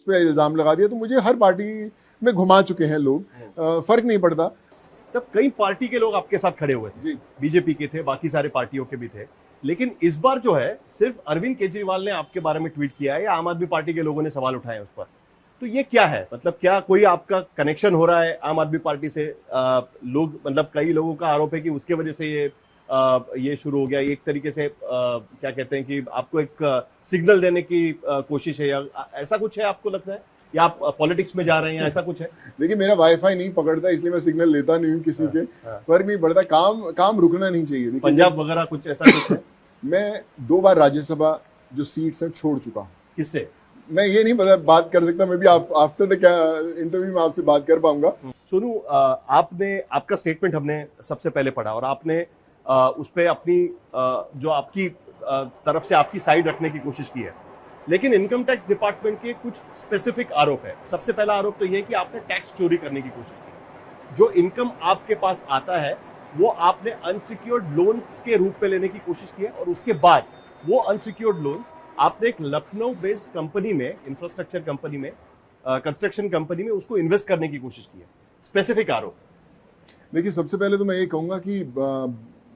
पे इल्ज़ाम लगा दिया, तो मुझे हर पार्टी में घुमा चुके हैं लोग, फ़र्क नहीं पड़ता। तब कई पार्टी के लोग आपके साथ खड़े हुए थे, जी। बीजेपी के थे, बाकी सारे पार्टियों के भी थे, लेकिन इस बार जो है सिर्फ अरविंद केजरीवाल ने आपके बारे में ट्वीट किया है या आम आदमी पार्टी के लोगों ने सवाल उठाए उस पर, तो ये क्या है? मतलब क्या कोई आपका कनेक्शन हो रहा है आम आदमी पार्टी से? लोग, मतलब कई लोगों का आरोप है कि उसके वजह से ये शुरू हो गया, एक तरीके से क्या कहते हैं कि आपको एक सिग्नल देने की कोशिश है, या ऐसा कुछ है आपको लगता है, या आप पॉलिटिक्स में जा रहे हैं, या ऐसा कुछ है? देखिए, मेरा वाईफाई नहीं पकड़ता, इसलिए मैं सिग्नल लेता नहीं हूँ किसी के, फर्क नहीं पड़ता, काम रुकना नहीं चाहिए। पंजाब वगैरह कुछ ऐसा कुछ है? मैं 2 बार राज्यसभा जो सीट्स हैं छोड़ चुका हूँ। किससे? मैं ये नहीं पता, बात कर सकता, मैं भी आफ्टर द इंटरव्यू में आपसे बात कर पाऊंगा। सोनू, आपने, आपका स्टेटमेंट हमने सबसे पहले पढ़ा और आपने उस पर अपनी जो आपकी तरफ से आपकी साइड रखने की कोशिश की है, लेकिन इनकम टैक्स डिपार्टमेंट के कुछ स्पेसिफिक आरोप है। सबसे पहला आरोप तो ये है कि आपने टैक्स चोरी करने की कोशिश की। जो इनकम आपके पास आता है वो आपने अनसिक्योर्ड लोन्स के रूप में लेने की कोशिश की है, और उसके बाद वो अनसिक्योर्ड लोन्स आपने एक लखनऊ बेस्ड कंपनी में, इंफ्रास्ट्रक्चर कंपनी में, कंस्ट्रक्शन कंपनी में उसको इन्वेस्ट करने की कोशिश की है। स्पेसिफिक आरोप। देखिए, सबसे पहले तो मैं ये कहूँगा कि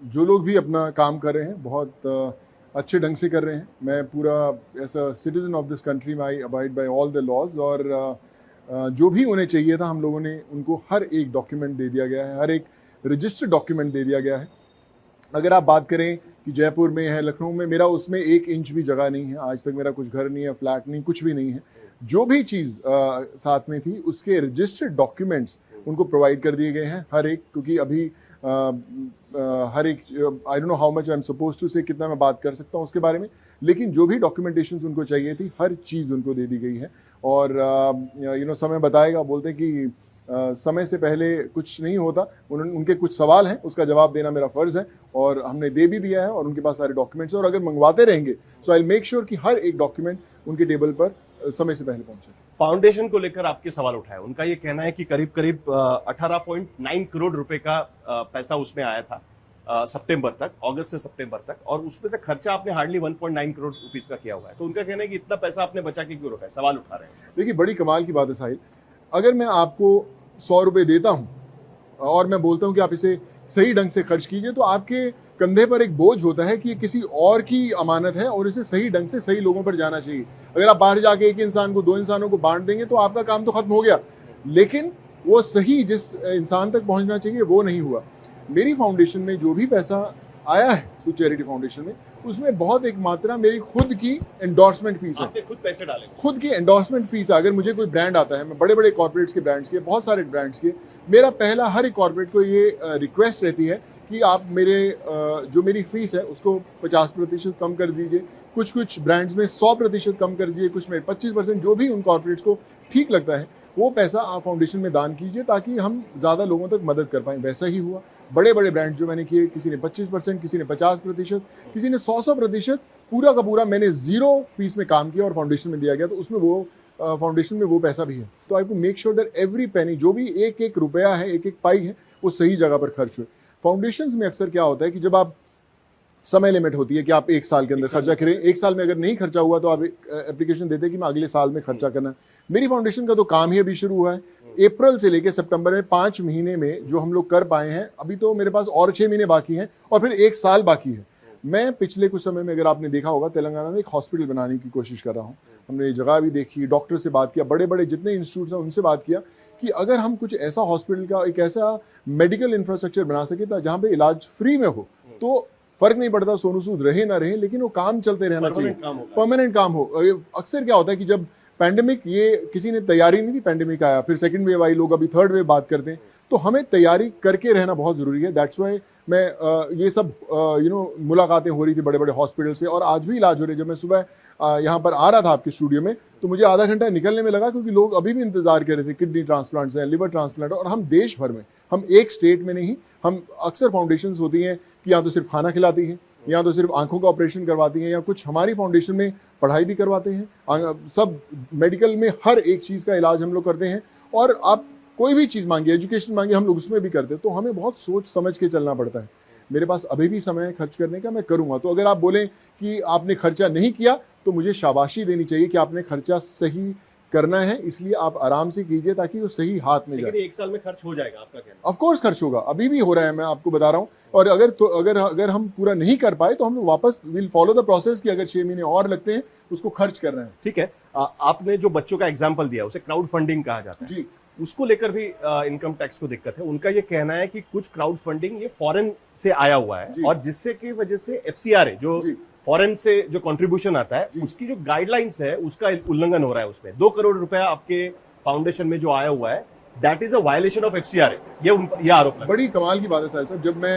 जो लोग भी अपना काम कर रहे हैं बहुत अच्छे ढंग से कर रहे हैं। मैं पूरा as a citizen of this country में I abide by all the laws, और जो भी उन्हें चाहिए था हम लोगों ने उनको हर एक डॉक्यूमेंट दे दिया गया है, हर एक रजिस्टर्ड डॉक्यूमेंट दे दिया गया है। अगर आप बात करें कि जयपुर में है, लखनऊ में, मेरा उसमें 1 इंच भी जगह नहीं है। आज तक मेरा कुछ घर नहीं है, फ्लैट नहीं, कुछ भी नहीं है। जो भी चीज़ साथ में थी उसके रजिस्टर्ड डॉक्यूमेंट्स उनको प्रोवाइड कर दिए गए हैं हर एक, क्योंकि अभी हर एक, I don't know how much I am suppose to say, कितना मैं बात कर सकता हूँ उसके बारे में, लेकिन जो भी डॉक्यूमेंटेशंस उनको चाहिए थी हर चीज़ उनको दे दी गई है। और समय बताएगा, बोलते हैं कि समय से पहले कुछ नहीं होता। उनके कुछ सवाल हैं, उसका जवाब देना मेरा फ़र्ज़ है, और हमने दे भी दिया है, और उनके पास सारे डॉक्यूमेंट्स हैं, और अगर मंगवाते रहेंगे सो आई विल मेक श्योर कि हर एक डॉक्यूमेंट उनके टेबल पर समय से पहले पहुंचे। फाउंडेशन को लेकर आपके सवाल उठाए, उनका ये कहना है कि करीब करीब 18.9 करोड़ रुपए का पैसा उसमें आया था सितंबर तक, अगस्त से सितंबर तक, और उसमें से खर्चा आपने हार्डली 1.9 करोड़ रुपीस का किया हुआ है। तो उनका कहना है कि इतना पैसा आपने बचा के क्यों रखा है? सवाल उठा रहे हैं। देखिए, बड़ी कमाल की बात है साहिल, अगर मैं आपको 100 रुपये देता हूँ और मैं बोलता हूँ कि आप इसे सही ढंग से खर्च कीजिए, तो आपके कंधे पर एक बोझ होता है कि ये किसी और की अमानत है और इसे सही ढंग से सही लोगों पर जाना चाहिए। अगर आप बाहर जाके एक इंसान को 2 इंसानों को बांट देंगे तो आपका काम तो खत्म हो गया, लेकिन वो सही जिस इंसान तक पहुंचना चाहिए वो नहीं हुआ। मेरी फाउंडेशन में जो भी पैसा आया है, सू चैरिटी फाउंडेशन में, उसमें बहुत एक मात्रा मेरी खुद की एंडोर्समेंट फीस है। आपने खुद पैसे डाले? खुद की एंडोर्समेंट फीस है। अगर मुझे कोई ब्रांड आता है, मैं बड़े बड़े कॉर्पोरेट्स के ब्रांड्स के, बहुत सारे ब्रांड्स के, मेरा पहला हर एक कॉर्पोरेट को ये रिक्वेस्ट रहती है कि आप मेरे जो मेरी फीस है उसको 50% कम कर दीजिए, कुछ ब्रांड्स में 100% कम कर दीजिए, कुछ में 25%, जो भी उन कॉर्पोरेट्स को ठीक लगता है वो पैसा आप फाउंडेशन में दान कीजिए ताकि हम ज़्यादा लोगों तक मदद कर पाएँ। वैसा ही हुआ। बड़े बड़े ब्रांड जो मैंने किए, किसी ने 25%, किसी ने 50%, किसी ने 100%, पूरा का पूरा मैंने 0 फीस में काम किया और फाउंडेशन में दिया गया, तो उसमें वो फाउंडेशन में वो पैसा भी है। तो I to make sure that every penny, जो भी एक एक रुपया है, एक एक पाई है, वो सही जगह पर खर्च हुए। फाउंडेशंस में अक्सर क्या होता है कि जब आप, समय लिमिट होती है कि आप 1 साल के अंदर खर्चा करें, 1 साल में अगर नहीं खर्चा हुआ तो आप एप्लीकेशन देते हैं कि मैं अगले साल में खर्चा करना। मेरी फाउंडेशन का तो काम ही अभी शुरू हुआ है। अप्रैल से लेकर सितंबर में 5 महीने में जो हम लोग कर पाए हैं, अभी तो मेरे पास और 6 महीने बाकी हैं और फिर 1 साल बाकी है। मैं पिछले कुछ समय में, अगर आपने देखा होगा, तेलंगाना में एक हॉस्पिटल बनाने की कोशिश कर रहा हूँ। हमने जगह भी देखी, डॉक्टर से बात किया, बड़े बड़े जितने इंस्टीट्यूट हैं उनसे बात किया कि अगर हम कुछ ऐसा हॉस्पिटल का, एक ऐसा मेडिकल इंफ्रास्ट्रक्चर बना सके जहाँ पे इलाज फ्री में हो, तो फर्क नहीं पड़ता सोनू सूद रहे ना रहे, लेकिन वो काम चलते रहना चाहिए, परमानेंट काम हो। अक्सर क्या होता है कि जब पैंडेमिक, ये किसी ने तैयारी नहीं थी, पैंडेमिक आया, फिर सेकंड वेव आई, लोग अभी थर्ड वेव बात करते हैं, तो हमें तैयारी करके रहना बहुत ज़रूरी है। दैट्स वाई मैं ये सब मुलाकातें हो रही थी बड़े बड़े हॉस्पिटल से, और आज भी इलाज हो रहे। जब मैं सुबह यहाँ पर आ रहा था आपके स्टूडियो में, तो मुझे आधा घंटा निकलने में लगा, क्योंकि लोग अभी भी इंतजार कर रहे थे। किडनी ट्रांसप्लांट्स हैं, लिवर ट्रांसप्लांट, और हम देश भर में, हम एक स्टेट में नहीं, हम अक्सर फाउंडेशंस होती हैं कि या तो सिर्फ खाना खिलाती हैं, या तो सिर्फ आंखों का ऑपरेशन करवाती हैं, या कुछ हमारी फाउंडेशन में पढ़ाई भी करवाते हैं। सब मेडिकल में हर एक चीज़ का इलाज हम लोग करते हैं, और आप कोई भी चीज़ मांगिए, एजुकेशन मांगिए, हम लोग उसमें भी करते हैं। तो हमें बहुत सोच समझ के चलना पड़ता है। मेरे पास अभी भी समय है खर्च करने का, मैं करूँगा। तो अगर आप बोलें कि आपने खर्चा नहीं किया, तो मुझे शाबाशी देनी चाहिए कि आपने खर्चा सही करना है, इसलिए आप आराम से कीजिए ताकि वो सही हाथ में जाए। लेकिन 1 साल में खर्च हो जाएगा आपका कहना? ऑफ कोर्स खर्च होगा, अभी भी हो रहा है, मैं आपको बता रहा हूँ। और अगर हम पूरा नहीं कर पाए तो हम लोग वापस विल फॉलो द प्रोसेस कि अगर 6 महीने और लगते हैं उसको खर्च करना है। ठीक है। आपने जो बच्चों का एग्जाम्पल दिया उसे क्राउड फंडिंग कहा जाता है जी उसको लेकर भी इनकम टैक्स को दिक्कत है। उनका ये कहना है कि कुछ क्राउड फंडिंग ये फॉरेन से आया हुआ है और जिससे की वजह से FCRA जो फॉरेन से जो कंट्रीब्यूशन आता है उसकी जो गाइडलाइंस है उसका उल्लंघन हो रहा है। उसमें 2 करोड़ रुपया आपके फाउंडेशन में जो आया हुआ है that is a violation of FCRA, ये आरोप है। बड़ी कमाल की बात है साहिल साहब, जब मैं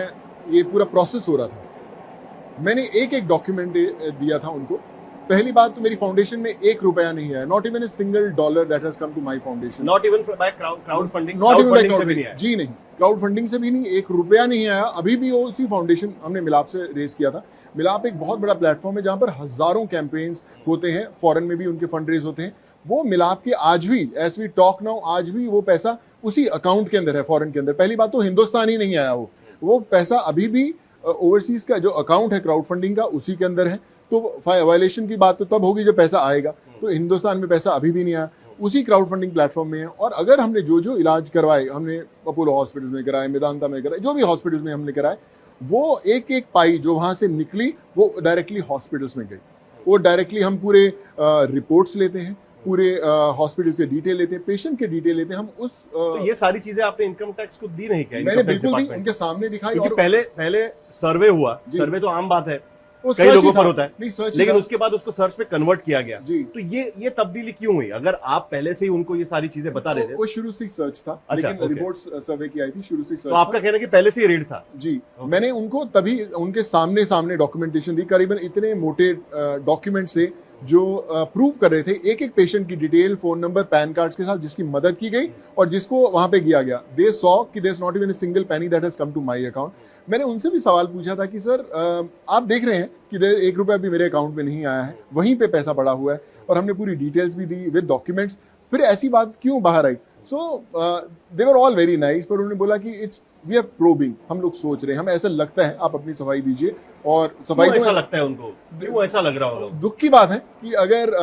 ये पूरा प्रोसेस हो रहा था मैंने एक डॉक्यूमेंट दिया था उनको। पहली बात तो मेरी फाउंडेशन में 1 रुपया नहीं है, not even a single dollar that has come to my foundation, not even by crowd funding, not even by से भी नहीं आया। जी नहीं, क्राउड फंडिंग से भी नहीं, 1 रुपया नहीं आया अभी भी। वो उसी फाउंडेशन हमने मिलाप से रेज किया था। मिलाप एक बहुत बड़ा प्लेटफॉर्म है जहां पर हजारों कैंपेन्स होते हैं, फॉरेन में भी उनके फंड रेज होते हैं। वो मिलाप के आज भी एज वी टॉक नाउ आज भी वो पैसा उसी अकाउंट के अंदर है, फॉरेन के अंदर। पहली बात तो हिंदुस्तान ही नहीं आया, वो पैसा अभी भी ओवरसीज का जो अकाउंट है क्राउड फंडिंग का उसी के अंदर है। तो वायलेशन की बात तो तब होगी जब पैसा आएगा, तो हिंदुस्तान में पैसा अभी भी नहीं आया, उसी क्राउड फंडिंग प्लेटफॉर्म में है। और अगर हमने जो इलाज करवाए, हमने अपोलो हॉस्पिटल में कराए, मेदांता में कराए, जो भी हॉस्पिटल्स में हमने कराए, वो एक पाई जो वहां से निकली वो डायरेक्टली हॉस्पिटल्स में गई। वो डायरेक्टली हम पूरे रिपोर्ट्स लेते हैं, पूरे हॉस्पिटल्स के डिटेल लेते हैं, पेशेंट के डिटेल लेते हैं हम उस तो ये सारी चीजें आपने इनकम टैक्स को दी नहीं क्या? मैंने बिल्कुल दी, उनके सामने दिखाई। और पहले सर्वे हुआ, सर्वे तो आम बात है, वो कई लोगों पर होता है, नहीं सर्च, लेकिन उसके बाद उसको सर्च पे कन्वर्ट किया गया। जी। तो ये तब्दीली क्यों हुई? अगर आप पहले से ही उनको ये सारी चीजें बता रहे थे। वो शुरू से सर्च था, अच्छा, लेकिन रिपोर्ट्स सर्वे की आई थी, शुरू से सर्च। तो आपका कहना है कि पहले से ही रेड था? जी, मैंने उनको तभी उनके सामने डॉक्यूमेंटेशन दी, करीबन इतने मोटे डॉक्यूमेंट से जो प्रूव कर रहे थे एक पेशेंट की detail, phone number, pan cards के साथ, जिसकी मदद की गई और जिसको वहां पे किया गया। दे सॉ कि there is not even a single penny that has come to my account. मैंने उनसे भी सवाल पूछा था कि सर आप देख रहे हैं कि 1 रुपया भी मेरे अकाउंट में नहीं आया है, वहीं पे पैसा पड़ा हुआ है, और हमने पूरी डिटेल्स भी दी विद डॉक्यूमेंट्स, फिर ऐसी बात क्यों बाहर आई? सो they were all very nice, पर उन्होंने बोला कि इट्स वी आर प्रोबिंग, हम लोग सोच रहे हैं, हमें ऐसा लगता है, आप अपनी सफाई दीजिए। और सफाई क्यों ऐसा लगता है उनको? क्यों ऐसा लग रहा होगा? दुख की बात है कि अगर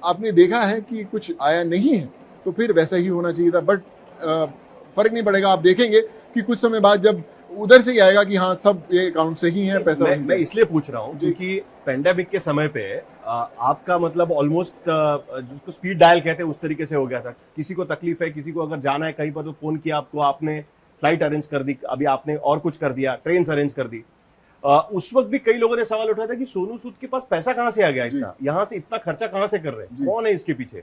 आपने देखा है कि कुछ आया नहीं है तो फिर वैसा ही होना चाहिए था, बट फर्क नहीं पड़ेगा। आप देखेंगे कि कुछ समय बाद जब उधर से ही आएगा कि हाँ सब ये अकाउंट से ही है, पैसा मैं इसलिए पूछ रहा हूँ क्योंकि पेंडेमिक के समय पे आपका मतलब ऑलमोस्ट जिसको स्पीड डायल कहते हैं उस तरीके से हो गया था। किसी को तकलीफ है, किसी को अगर जाना है कहीं पर तो फोन किया आपको, आपने फ्लाइट अरेंज कर दी, अभी आपने और कुछ कर दिया, ट्रेन अरेंज कर दी। उस वक्त भी कई लोगों ने सवाल उठाया था कि सोनू सूद के पास पैसा कहां से आ गया, इतना यहाँ से इतना खर्चा कहां से कर रहे हैं, कौन है इसके पीछे?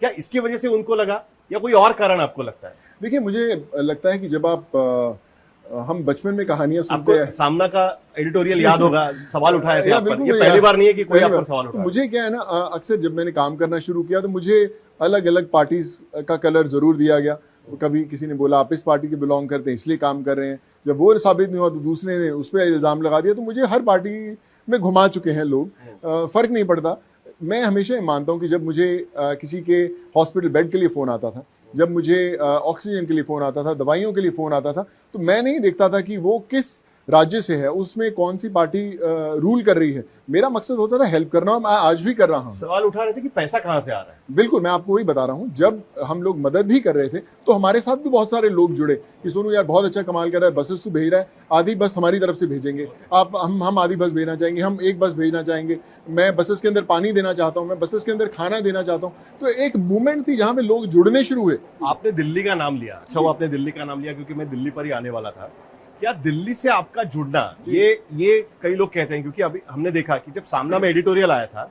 क्या इसकी वजह से उनको लगा या कोई और कारण आपको लगता है? देखिए, मुझे लगता है कि जब आप हम बचपन में कहानियां सुनते हैं, सामना का एडिटोरियल याद होगा, सवाल उठाए थे आप पर। ये पहली बार नहीं है कि कोई आप पर सवाल उठाया। मुझे क्या है ना, अक्सर जब मैंने काम करना शुरू किया तो मुझे अलग अलग पार्टीज का कलर जरूर दिया गया। कभी किसी ने बोला आप इस पार्टी के बिलोंग करते हैं इसलिए काम कर रहे हैं, जब वो साबित नहीं हुआ तो दूसरे ने उस पर इल्जाम लगा दिया। तो मुझे हर पार्टी में घुमा चुके हैं लोग, फर्क नहीं पड़ता। मैं हमेशा मानता हूं कि जब मुझे किसी के हॉस्पिटल बेड के लिए फोन आता था, जब मुझे ऑक्सीजन के लिए फोन आता था, दवाइयों के लिए फोन आता था, तो मैं नहीं देखता था कि वो किस राज्य से है, उसमें कौन सी पार्टी रूल कर रही है। मेरा मकसद होता था हेल्प करना, मैं आज भी कर रहा हूँ। सवाल उठा रहे थे कि पैसा कहाँ से आ रहा है। बिल्कुल, मैं आपको वही बता रहा हूँ। जब हम लोग मदद भी कर रहे थे तो हमारे साथ भी बहुत सारे लोग जुड़े कि सोनू यार बहुत अच्छा कमाल कर रहा है, बसेस तो भेज रहा है, आधी बस हमारी तरफ से भेजेंगे आप, हम आधी बस भेजना चाहेंगे, हम एक बस भेजना चाहेंगे, मैं बसेस के अंदर पानी देना चाहता हूँ, मैं बसेस के अंदर खाना देना चाहता हूँ। तो एक मूवमेंट थी जहाँ पे लोग जुड़ने शुरू हुए। आपने दिल्ली का नाम लिया, अच्छा वो आपने दिल्ली का नाम लिया क्योंकि मैं दिल्ली पर ही आने वाला था। क्या दिल्ली से आपका जुड़ना, ये कई लोग कहते हैं, क्योंकि अभी हमने देखा कि जब सामना में एडिटोरियल आया था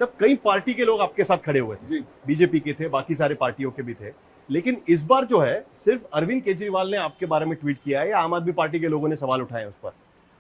तब कई पार्टी के लोग आपके साथ खड़े हुए थे, बीजेपी के थे, बाकी सारे पार्टियों के भी थे, लेकिन इस बार जो है सिर्फ अरविंद केजरीवाल ने आपके बारे में ट्वीट किया है या आम आदमी पार्टी के लोगों ने सवाल उठाए उस पर।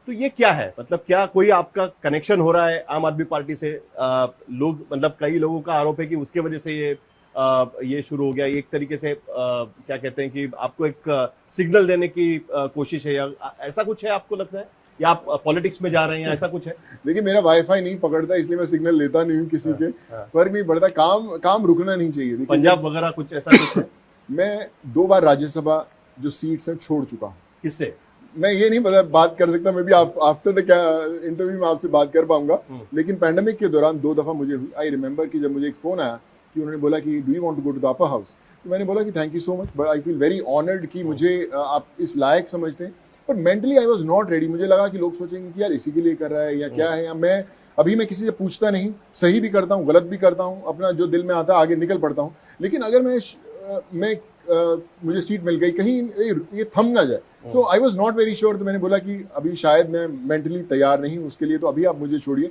तो ये क्या है, मतलब क्या कोई आपका कनेक्शन हो रहा है आम आदमी पार्टी से? लोग मतलब कई लोगों का आरोप है कि उसके वजह से ये शुरू हो गया, एक तरीके से क्या कहते हैं कि आपको एक सिग्नल देने की कोशिश है, या ऐसा कुछ है आपको लगता है, या आप पॉलिटिक्स में जा रहे हैं, ऐसा कुछ है? देखिए, मेरा वाईफाई नहीं पकड़ता इसलिए मैं सिग्नल लेता नहीं हूँ किसी के, फर्क नहीं पड़ता, काम रुकना नहीं चाहिए। पंजाब वगैरह कुछ ऐसा कुछ है? मैं 2 बार राज्यसभा जो सीट्स हैं छोड़ चुका हूँ। किससे? मैं ये नहीं पता बात कर सकता, मैं भी आफ्टर द इंटरव्यू में आपसे बात कर पाऊंगा, लेकिन पैंडेमिक के दौरान 2 दफा मुझे आई रिमेम्बर कि जब मुझे एक फोन आया कि उन्होंने बोला कि do you want to go to the upper house, तो मैंने बोला कि thank you so much, but I feel very honoured कि मुझे आप इस लायक समझते हैं। पर mentally I was not ready. मुझे लगा कि लोग सोचेंगे कि यार इसी के लिए कर रहा है या क्या है, या मैं किसी से पूछता नहीं, सही भी करता हूँ गलत भी करता हूँ, अपना जो दिल में आता है आगे निकल पड़ता हूँ। लेकिन अगर मुझे सीट मिल गई, कहीं ये थम ना जाए, तो I was not very sure. तो मैंने बोला कि अभी शायद मैं मेंटली तैयार नहीं हूँ उसके लिए, तो अभी आप मुझे छोड़िए।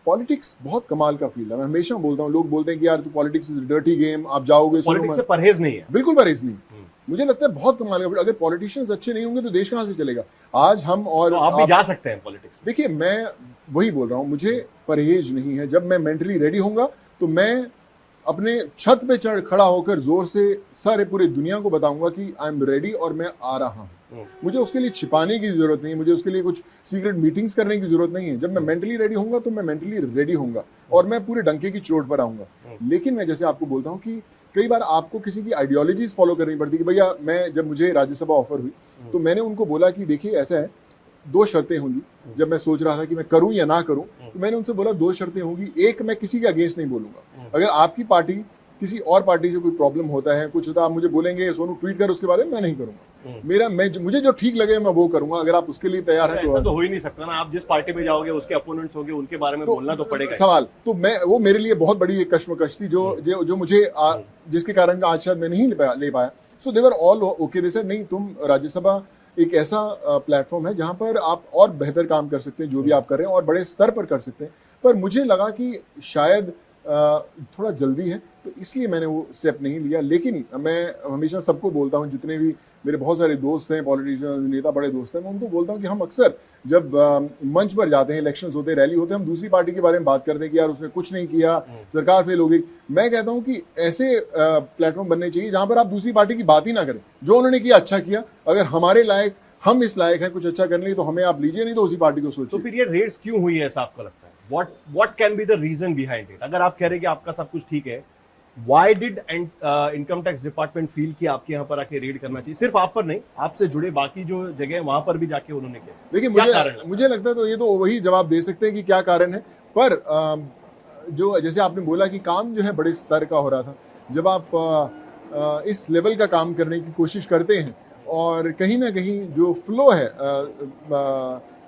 पॉलिटिक्स बहुत कमाल का फील्ड है, मैं हमेशा बोलता हूँ। लोग बोलते हैं कि यार पॉलिटिक्स इज डर्टी गेम, आप जाओगे, पॉलिटिक्स से परहेज नहीं है, बिल्कुल परहेज नहीं। मुझे लगता है बहुत कमाल का। अगर पॉलिटिशियंस अच्छे नहीं होंगे तो देश कहाँ से चलेगा। आज हम और तो आप भी जा सकते हैं पॉलिटिक्स। देखिए, मैं वही बोल रहा हूँ, मुझे परहेज नहीं है। जब मैं मेंटली रेडी होऊंगा तो मैं अपने छत पे चढ़ खड़ा होकर जोर से सारे पूरे दुनिया को बताऊंगा कि आई एम रेडी और मैं आ रहा हूँ। मुझे उसके लिए छिपाने की जरूरत नहीं है, मुझे उसके लिए कुछ सीक्रेट मीटिंग्स करने की जरूरत नहीं है। जब मैं मेंटली रेडी होऊंगा तो मैं मेंटली रेडी होऊंगा और मैं पूरे डंके की चोट पर आऊंगा। लेकिन मैं जैसे आपको बोलता हूँ कि कई बार आपको किसी की आइडियोलॉजीज फॉलो करनी पड़ती है कि भैया जब मुझे राज्यसभा ऑफर हुई तो मैंने उनको बोला कि देखिए ऐसा है, 2 शर्तें होंगी। जब मैं सोच रहा था कि मैं करूं या ना करूं, तो मैंने उनसे बोला 2 शर्तें होंगी। एक, मैं किसी के अगेंस्ट नहीं बोलूंगा। अगर आपकी पार्टी किसी और पार्टी से कोई प्रॉब्लम होता है, कुछ होता है, आप मुझे बोलेंगे सोनू ट्वीट कर उसके बारे में, मैं नहीं करूंगा। मुझे जो ठीक लगे मैं वो करूंगा। अगर आप उसके लिए तैयार हैं ऐसा तो हो ही नहीं सकता ना। आप जिस पार्टी में जाओगे उसके अपोनेंट्स होंगे, उनके बारे में बोलना तो पड़ेगा। सवाल तो वो मेरे लिए बहुत बड़ी एक कश्मकश थी जो मुझे जिसके कारण आज शायद मैं नहीं ले पाया। So they were all okay. They said नहीं, तुम राज्यसभा एक ऐसा प्लेटफॉर्म है जहां पर आप और बेहतर काम कर सकते हैं, जो भी आप कर रहे हैं, और बड़े स्तर पर कर सकते हैं। पर मुझे लगा कि शायद थोड़ा जल्दी है, तो इसलिए मैंने वो स्टेप नहीं लिया। लेकिन मैं हमेशा सबको बोलता हूँ, जितने भी मेरे बहुत सारे दोस्त हैं, पॉलिटिशियन, नेता, बड़े दोस्त हैं, मैं उनको बोलता हूँ कि हम अक्सर जब मंच पर जाते हैं, इलेक्शंस होते हैं, रैली होते हैं, हम दूसरी पार्टी के बारे में बात करते हैं कि यार उसने कुछ नहीं किया, सरकार फेल हो गई। मैं कहता हूँ कि ऐसे प्लेटफॉर्म बनने चाहिए जहां पर आप दूसरी पार्टी की बात ही ना करें। जो उन्होंने किया अच्छा किया, अगर हम इस लायक हैं कुछ अच्छा करने लिए, तो हमें आप लीजिए, नहीं तो उसी पार्टी को सोचिए। तो फिर ये रेट्स क्यों हुई है, ऐसा आपको लगता है? What can be the reason behind it? अगर आप कह रहे हैं कि आपका सब कुछ ठीक है, why did income tax department feel कि आपके यहाँ पर आके रेड करना चाहिए? सिर्फ आप पर नहीं, आपसे जुड़े बाकी जो जगह है वहां पर भी जाके उन्होंने किया। देखिए, मुझे लगता है तो ये तो वही जवाब दे सकते हैं कि क्या कारण है। पर जो जैसे आपने बोला कि काम जो है बड़े स्तर का हो रहा था, जब आप इस लेवल का काम करने की कोशिश करते हैं और कहीं ना कहीं जो फ्लो है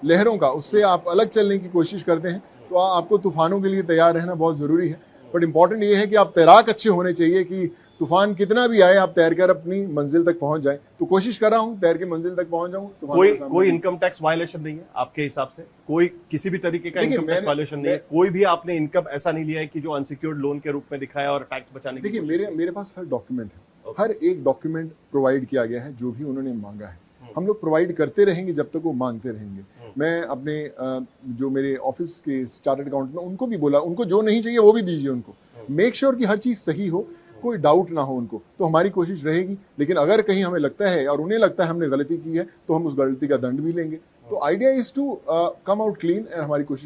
लहरों का, उससे आप अलग चलने की कोशिश करते हैं, तो आपको तूफानों के लिए तैयार रहना बहुत ज़रूरी है। बट इम्पॉर्टेंट ये है कि आप तैराक अच्छे होने चाहिए कि तूफान कितना भी आए, आप तैर कर अपनी मंजिल तक पहुंच जाएं। तो कोशिश कर रहा हूं तैर के मंजिल तक पहुंच जाऊं। कोई इनकम टैक्स वायलेशन नहीं है आपके हिसाब से? कोई किसी भी तरीके का इनकम टैक्स वायलेशन नहीं है? कोई भी आपने इनकम ऐसा नहीं लिया है कि जो अनसिक्योर्ड लोन के रूप में दिखाया और टैक्स बचाने की? देखिए, मेरे पास हर डॉक्यूमेंट है, हर एक डॉक्यूमेंट प्रोवाइड किया गया है, जो भी उन्होंने मांगा है। हम लोग प्रोवाइड करते रहेंगे जब तक वो मांगते रहेंगे। मैं अपने जो मेरे ऑफिस के चार्टर्ड अकाउंटेंट में उनको भी बोला, उनको जो नहीं चाहिए वो भी दीजिए उनको। मेक श्योर कि हर चीज़ सही हो, कोई डाउट ना हो उनको। तो हमारी कोशिश रहेगी। लेकिन अगर कहीं हमें लगता है और उन्हें लगता है हमने गलती की है, तो हम उस गलती का दंड भी लेंगे। तो idea is to come out clean, और हमारी कोशिश